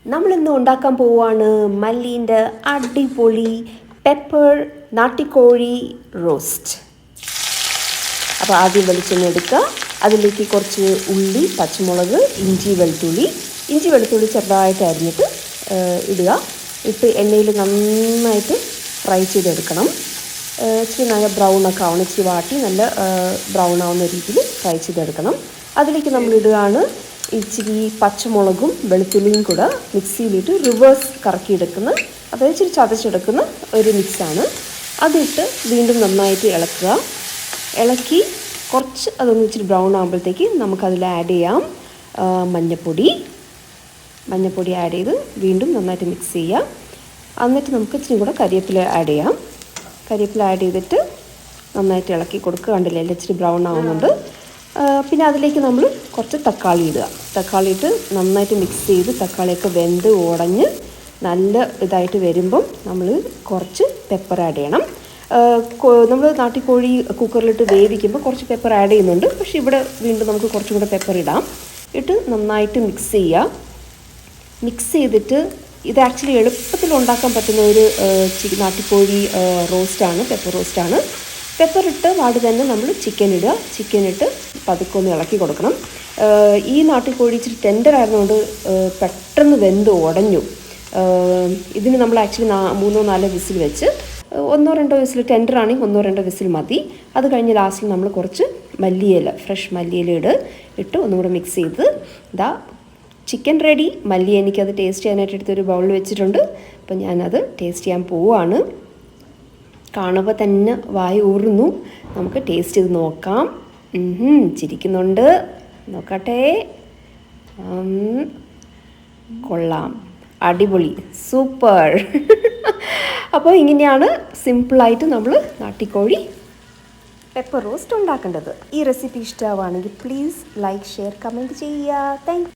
നമ്മളിന്ന് ഉണ്ടാക്കാൻ പോവുകയാണ് മല്ലീൻ്റെ അടിപൊളി പെപ്പർ നാട്ടിക്കോഴി റോസ്റ്റ്. അപ്പോൾ ആദ്യം വെളിച്ചെണ്ണ എടുക്കുക, അതിലേക്ക് കുറച്ച് ഉള്ളി, പച്ചമുളക്, ഇഞ്ചി വെളുത്തുള്ളി ചെറുതായിട്ട് അരിഞ്ഞിട്ട് ഇടുക. ഇട്ട് എണ്ണയിൽ നന്നായിട്ട് ഫ്രൈ ചെയ്തെടുക്കണം. ഇച്ചിരി നല്ല ബ്രൗണൊക്കെ ആവണം, ഇച്ചിരി വാട്ടി നല്ല ബ്രൗൺ ആവുന്ന രീതിയിൽ ഫ്രൈ ചെയ്തെടുക്കണം. അതിലേക്ക് നമ്മൾ ഇടുകയാണ് ഇച്ചിരി പച്ചമുളകും വെളുത്തുള്ളിയും കൂടെ മിക്സിയിലിട്ട് റിവേഴ്സ് കറക്കിയെടുക്കുന്ന, അതായത് ഇച്ചിരി ചതച്ചെടുക്കുന്ന ഒരു മിക്സാണ്. അതിട്ട് വീണ്ടും നന്നായിട്ട് ഇളക്കി കുറച്ച് അതൊന്ന് ഇച്ചിരി ബ്രൗൺ ആകുമ്പോഴത്തേക്ക് നമുക്കതിൽ ആഡ് ചെയ്യാം മഞ്ഞൾപ്പൊടി ആഡ് ചെയ്ത് വീണ്ടും നന്നായിട്ട് മിക്സ് ചെയ്യാം. എന്നിട്ട് നമുക്ക് ഇച്ചിരി കൂടെ കരിവേപ്പില ആഡ് ചെയ്യാം. കരിവേപ്പില ആഡ് ചെയ്തിട്ട് നന്നായിട്ട് ഇളക്കി കൊടുക്കുക. കണ്ടില്ലേ, എല്ലാം ഇച്ചിരി ബ്രൗൺ ആവുന്നുണ്ട്. പിന്നെ അതിലേക്ക് നമ്മൾ കുറച്ച് തക്കാളി ഇടുക. തക്കാളി ഇട്ട് നന്നായിട്ട് മിക്സ് ചെയ്ത് തക്കാളിയൊക്കെ വെന്ത് ഉടഞ്ഞ് നല്ല ഇതായിട്ട് വരുമ്പം നമ്മൾ കുറച്ച് പെപ്പർ ആഡ് ചെയ്യണം. നമ്മൾ നാട്ടിക്കോഴി കുക്കറിലിട്ട് വേവിക്കുമ്പോൾ കുറച്ച് പെപ്പർ ആഡ് ചെയ്യുന്നുണ്ട്, പക്ഷേ ഇവിടെ വീണ്ടും നമുക്ക് കുറച്ചും കൂടെ പെപ്പർ ഇടാം. ഇട്ട് നന്നായിട്ട് മിക്സ് ചെയ്തിട്ട് ഇത് ആക്ച്വലി എളുപ്പത്തിൽ ഉണ്ടാക്കാൻ പറ്റുന്ന ഒരു നാട്ടിക്കോഴി റോസ്റ്റാണ്, പെപ്പർ റോസ്റ്റാണ്. പെപ്പർ ഇട്ട് വാടി തന്നെ നമ്മൾ ചിക്കൻ ഇട്ട് പതുക്കെ ഇളക്കി കൊടുക്കണം. ഈ നാട്ടിക്കോഴി ഇച്ചിരി ടെൻഡർ ആയിരുന്നുകൊണ്ട് പെട്ടെന്ന് വെന്ത് ഉടഞ്ഞു. ഇതിന് നമ്മൾ ആക്ച്വലി 3-4 വിസിൽ വെച്ച് 1-2 വിസിൽ, ടെൻഡർ ആണെങ്കിൽ 1-2 വിസിൽ മതി. അത് കഴിഞ്ഞ് ലാസ്റ്റിൽ നമ്മൾ കുറച്ച് ഫ്രഷ് മല്ലിയില ഇട്ട് ഒന്നും കൂടെ മിക്സ് ചെയ്ത് ഇതാ ചിക്കൻ റെഡി. മല്ലി എനിക്കത് ടേസ്റ്റ് ചെയ്യാനായിട്ട് എടുത്തൊരു ബൗളിൽ വെച്ചിട്ടുണ്ട്. അപ്പം ഞാനത് ടേസ്റ്റ് ചെയ്യാൻ പോവുകയാണ്. കാണുമ്പോൾ തന്നെ വായ ഊറുന്നു. നമുക്ക് ടേസ്റ്റ് ചെയ്ത് നോക്കാം. ചിരിക്കുന്നുണ്ട്, നോക്കട്ടെ. കൊള്ളാം, അടിപൊളി, സൂപ്പർ. അപ്പോൾ ഇങ്ങനെയാണ് സിമ്പിളായിട്ട് നമ്മൾ നാട്ടിക്കോഴി പെപ്പർ റോസ്റ്റ് ഉണ്ടാക്കേണ്ടത്. ഈ റെസിപ്പി ഇഷ്ടമാവുകയാണെങ്കിൽ പ്ലീസ് ലൈക്ക്, ഷെയർ, കമൻറ്റ് ചെയ്യുക. താങ്ക്